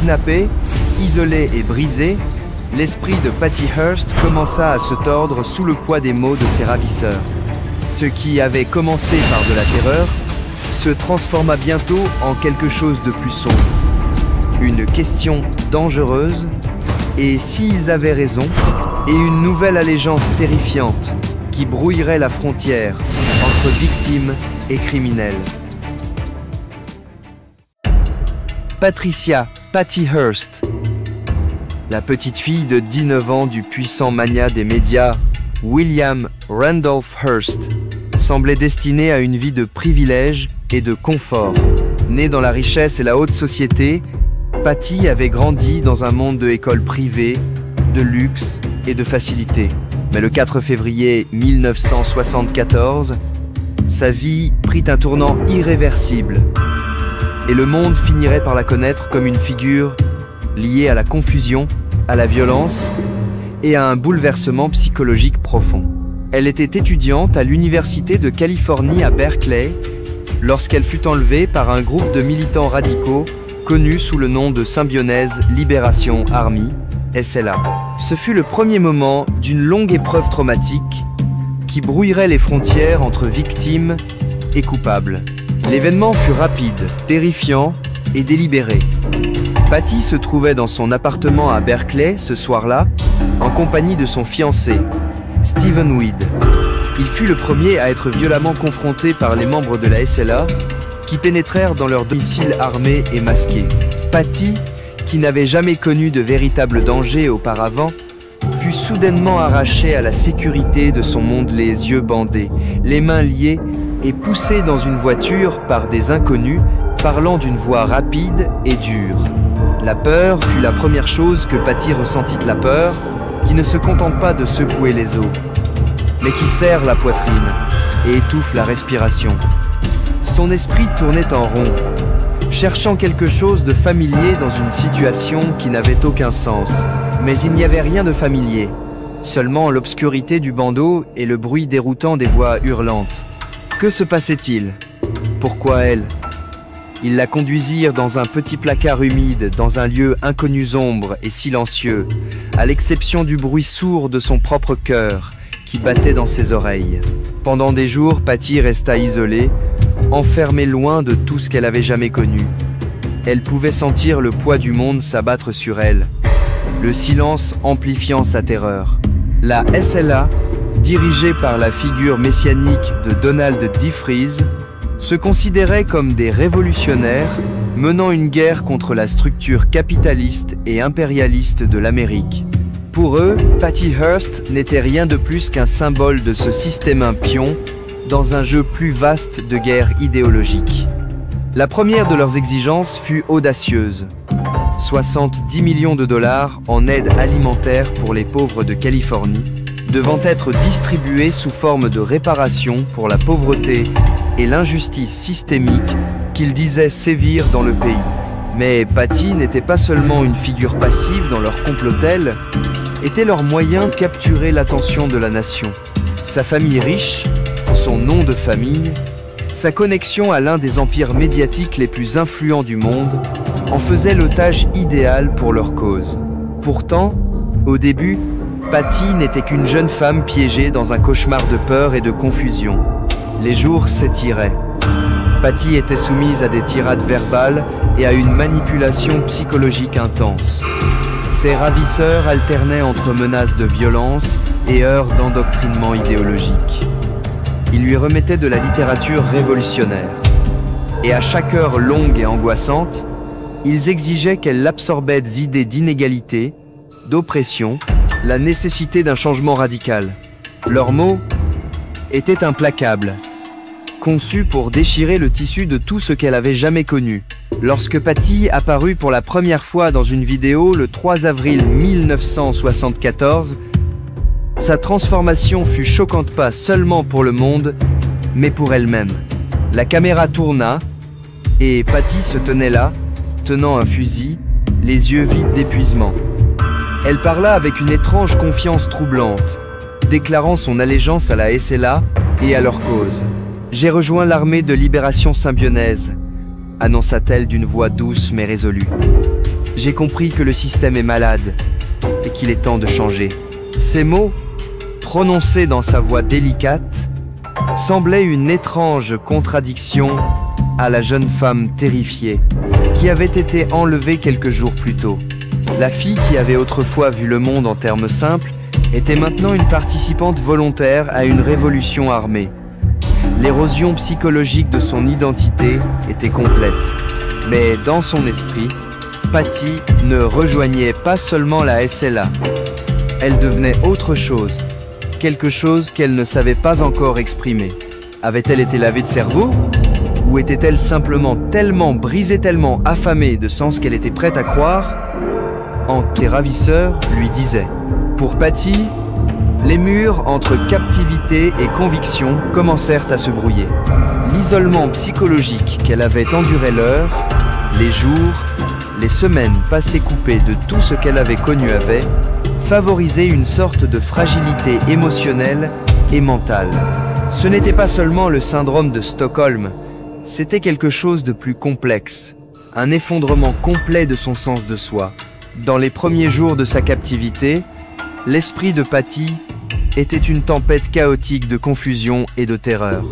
Kidnappée, isolée et brisée, l'esprit de Patty Hearst commença à se tordre sous le poids des maux de ses ravisseurs. Ce qui avait commencé par de la terreur se transforma bientôt en quelque chose de plus sombre. Une question dangereuse, et s'ils avaient raison, et une nouvelle allégeance terrifiante qui brouillerait la frontière entre victimes et criminels. Patricia Patty Hearst, la petite fille de 19 ans du puissant magnat des médias William Randolph Hearst, semblait destinée à une vie de privilèges et de confort. Née dans la richesse et la haute société, Patty avait grandi dans un monde de écoles privées, de luxe et de facilité. Mais le 4 février 1974, sa vie prit un tournant irréversible et le monde finirait par la connaître comme une figure liée à la confusion, à la violence et à un bouleversement psychologique profond. Elle était étudiante à l'Université de Californie à Berkeley lorsqu'elle fut enlevée par un groupe de militants radicaux connus sous le nom de Symbionese Liberation Army, SLA. Ce fut le premier moment d'une longue épreuve traumatique qui brouillerait les frontières entre victimes et coupables. L'événement fut rapide, terrifiant et délibéré. Patty se trouvait dans son appartement à Berkeley ce soir-là, en compagnie de son fiancé, Stephen Weed. Il fut le premier à être violemment confronté par les membres de la SLA qui pénétrèrent dans leur domicile armé et masqué. Patty, qui n'avait jamais connu de véritable danger auparavant, fut soudainement arrachée à la sécurité de son monde, les yeux bandés, les mains liées et poussée dans une voiture par des inconnus parlant d'une voix rapide et dure. La peur fut la première chose que Patty ressentit, la peur qui ne se contente pas de secouer les os, mais qui serre la poitrine et étouffe la respiration. Son esprit tournait en rond, cherchant quelque chose de familier dans une situation qui n'avait aucun sens. Mais il n'y avait rien de familier, seulement l'obscurité du bandeau et le bruit déroutant des voix hurlantes. Que se passait-il? Pourquoi elle? Ils la conduisirent dans un petit placard humide, dans un lieu inconnu, sombre et silencieux, à l'exception du bruit sourd de son propre cœur qui battait dans ses oreilles. Pendant des jours, Patty resta isolée, enfermée loin de tout ce qu'elle avait jamais connu. Elle pouvait sentir le poids du monde s'abattre sur elle, le silence amplifiant sa terreur. La SLA, dirigée par la figure messianique de Donald DeFreeze, se considérait comme des révolutionnaires menant une guerre contre la structure capitaliste et impérialiste de l'Amérique. Pour eux, Patty Hearst n'était rien de plus qu'un symbole de ce système impion dans un jeu plus vaste de guerre idéologique. La première de leurs exigences fut audacieuse. 70 millions de dollars en aide alimentaire pour les pauvres de Californie, devant être distribués sous forme de réparation pour la pauvreté et l'injustice systémique qu'ils disaient sévir dans le pays. Mais Patty n'était pas seulement une figure passive dans leur complotelle, était leur moyen de capturer l'attention de la nation. Sa famille riche, son nom de famille, sa connexion à l'un des empires médiatiques les plus influents du monde en faisait l'otage idéal pour leur cause. Pourtant, au début, Patty n'était qu'une jeune femme piégée dans un cauchemar de peur et de confusion. Les jours s'étiraient. Patty était soumise à des tirades verbales et à une manipulation psychologique intense. Ses ravisseurs alternaient entre menaces de violence et heures d'endoctrinement idéologique. Ils lui remettaient de la littérature révolutionnaire. Et à chaque heure longue et angoissante, ils exigeaient qu'elle absorbait des idées d'inégalité, d'oppression, la nécessité d'un changement radical. Leurs mots étaient implacables, conçus pour déchirer le tissu de tout ce qu'elle avait jamais connu. Lorsque Patty apparut pour la première fois dans une vidéo le 3 avril 1974, sa transformation fut choquante pas seulement pour le monde, mais pour elle-même. La caméra tourna, et Patty se tenait là, tenant un fusil, les yeux vides d'épuisement. Elle parla avec une étrange confiance troublante, déclarant son allégeance à la SLA et à leur cause. « J'ai rejoint l'armée de libération symbionnaise », annonça-t-elle d'une voix douce mais résolue. J'ai compris que le système est malade et qu'il est temps de changer. » Ces mots, prononcés dans sa voix délicate, semblaient une étrange contradiction à la jeune femme terrifiée qui avait été enlevée quelques jours plus tôt. La fille qui avait autrefois vu le monde en termes simples était maintenant une participante volontaire à une révolution armée. L'érosion psychologique de son identité était complète. Mais dans son esprit, Patty ne rejoignait pas seulement la SLA. Elle devenait autre chose, quelque chose qu'elle ne savait pas encore exprimer. Avait-elle été lavée de cerveau? Ou était-elle simplement tellement brisée, tellement affamée de sens qu'elle était prête à croire en tes ravisseurs lui disaient. Pour Patty, les murs entre captivité et conviction commencèrent à se brouiller. L'isolement psychologique qu'elle avait enduré l'heure, les jours, les semaines passées coupées de tout ce qu'elle avait connu avait favorisé une sorte de fragilité émotionnelle et mentale. Ce n'était pas seulement le syndrome de Stockholm, c'était quelque chose de plus complexe, un effondrement complet de son sens de soi. Dans les premiers jours de sa captivité, l'esprit de Patty était une tempête chaotique de confusion et de terreur.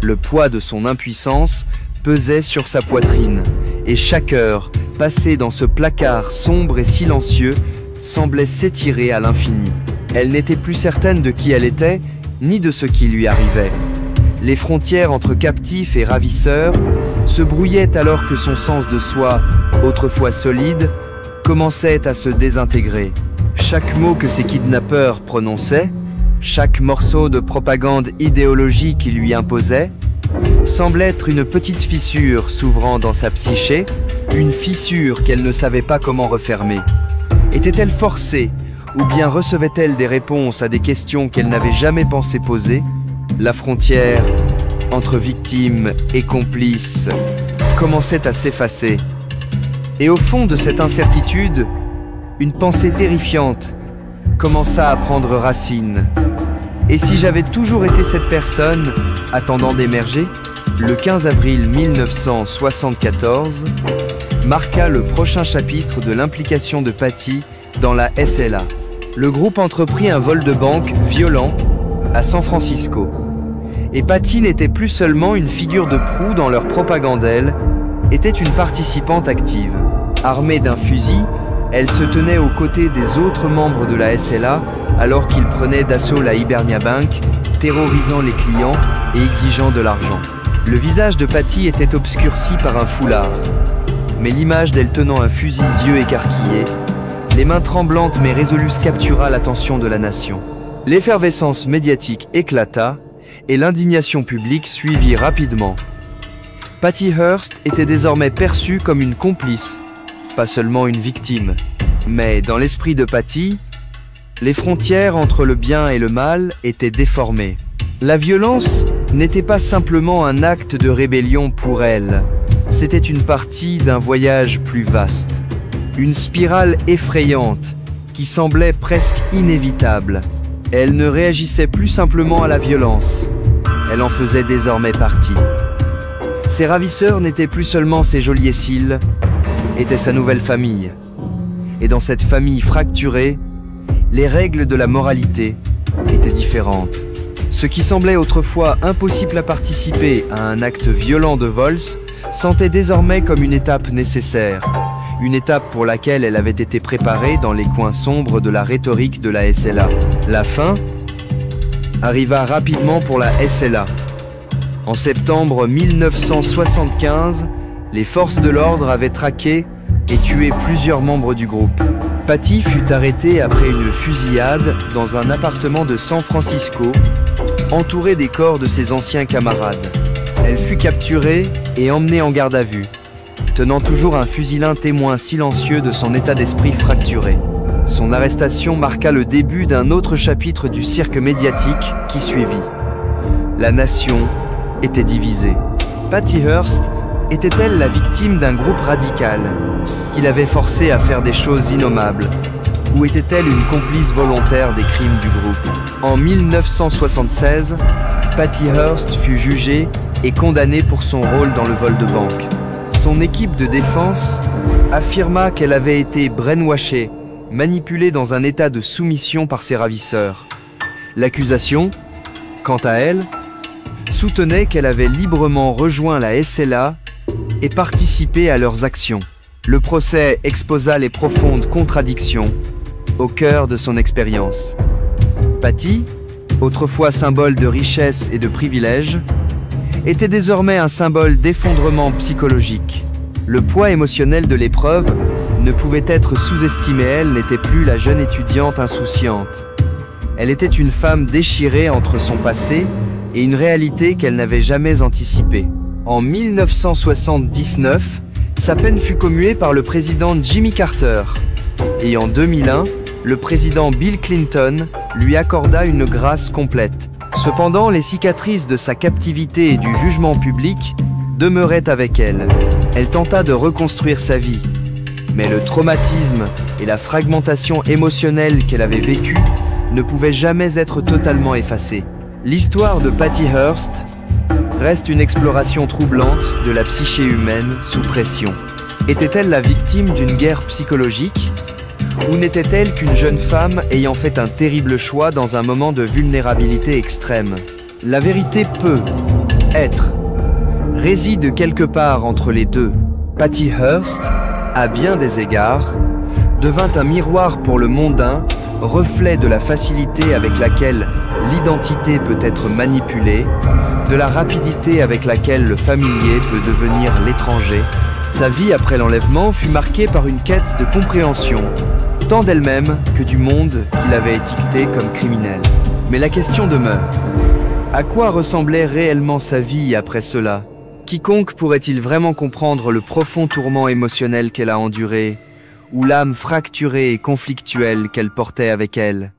Le poids de son impuissance pesait sur sa poitrine, et chaque heure passée dans ce placard sombre et silencieux semblait s'étirer à l'infini. Elle n'était plus certaine de qui elle était, ni de ce qui lui arrivait. Les frontières entre captifs et ravisseurs se brouillaient alors que son sens de soi, autrefois solide, commençait à se désintégrer. Chaque mot que ses kidnappeurs prononçaient, chaque morceau de propagande idéologique qu'ils lui imposaient, semblait être une petite fissure s'ouvrant dans sa psyché, une fissure qu'elle ne savait pas comment refermer. Était-elle forcée, ou bien recevait-elle des réponses à des questions qu'elle n'avait jamais pensé poser? La frontière entre victime et complice commençait à s'effacer. Et au fond de cette incertitude, une pensée terrifiante commença à prendre racine. Et si j'avais toujours été cette personne attendant d'émerger? Le 15 avril 1974 marqua le prochain chapitre de l'implication de Patty dans la SLA. Le groupe entreprit un vol de banque violent à San Francisco. Et Patty n'était plus seulement une figure de proue dans leur propagande, elle était une participante active. Armée d'un fusil, elle se tenait aux côtés des autres membres de la SLA alors qu'ils prenaient d'assaut la Hibernia Bank, terrorisant les clients et exigeant de l'argent. Le visage de Patty était obscurci par un foulard, mais l'image d'elle tenant un fusil, yeux écarquillés, les mains tremblantes mais résolues captura l'attention de la nation. L'effervescence médiatique éclata et l'indignation publique suivit rapidement. Patty Hearst était désormais perçue comme une complice, pas seulement une victime. Mais dans l'esprit de Patty, les frontières entre le bien et le mal étaient déformées. La violence n'était pas simplement un acte de rébellion pour elle, c'était une partie d'un voyage plus vaste. Une spirale effrayante qui semblait presque inévitable. Elle ne réagissait plus simplement à la violence, elle en faisait désormais partie. Ses ravisseurs n'étaient plus seulement ses geôliers cils, étaient sa nouvelle famille. Et dans cette famille fracturée, les règles de la moralité étaient différentes. Ce qui semblait autrefois impossible à participer à un acte violent de Vols sentait désormais comme une étape nécessaire. Une étape pour laquelle elle avait été préparée dans les coins sombres de la rhétorique de la SLA. La fin arriva rapidement pour la SLA. En septembre 1975, les forces de l'ordre avaient traqué et tué plusieurs membres du groupe. Patty fut arrêtée après une fusillade dans un appartement de San Francisco, entourée des corps de ses anciens camarades. Elle fut capturée et emmenée en garde à vue, tenant toujours un fusilin témoin silencieux de son état d'esprit fracturé. Son arrestation marqua le début d'un autre chapitre du cirque médiatique qui suivit. La nation était divisée. Patty Hearst était-elle la victime d'un groupe radical qui l'avait forcée à faire des choses innommables? Ou était-elle une complice volontaire des crimes du groupe? En 1976, Patty Hearst fut jugée et condamnée pour son rôle dans le vol de banque. Son équipe de défense affirma qu'elle avait été brainwashée, manipulée dans un état de soumission par ses ravisseurs. L'accusation, quant à elle, soutenait qu'elle avait librement rejoint la SLA et participé à leurs actions. Le procès exposa les profondes contradictions au cœur de son expérience. Patty, autrefois symbole de richesse et de privilège, était désormais un symbole d'effondrement psychologique. Le poids émotionnel de l'épreuve ne pouvait être sous-estimé. Elle n'était plus la jeune étudiante insouciante. Elle était une femme déchirée entre son passé et une réalité qu'elle n'avait jamais anticipée. En 1979, sa peine fut commuée par le président Jimmy Carter. Et en 2001, le président Bill Clinton lui accorda une grâce complète. Cependant, les cicatrices de sa captivité et du jugement public demeuraient avec elle. Elle tenta de reconstruire sa vie, mais le traumatisme et la fragmentation émotionnelle qu'elle avait vécue ne pouvaient jamais être totalement effacés. L'histoire de Patty Hearst reste une exploration troublante de la psyché humaine sous pression. Était-elle la victime d'une guerre psychologique ? Ou n'était-elle qu'une jeune femme ayant fait un terrible choix dans un moment de vulnérabilité extrême? La vérité réside quelque part entre les deux. Patty Hearst, à bien des égards, devint un miroir pour le mondain, reflet de la facilité avec laquelle l'identité peut être manipulée, de la rapidité avec laquelle le familier peut devenir l'étranger. Sa vie après l'enlèvement fut marquée par une quête de compréhension, tant d'elle-même que du monde qu'il avait étiqueté comme criminel. Mais la question demeure. À quoi ressemblait réellement sa vie après cela? Quiconque pourrait-il vraiment comprendre le profond tourment émotionnel qu'elle a enduré, ou l'âme fracturée et conflictuelle qu'elle portait avec elle?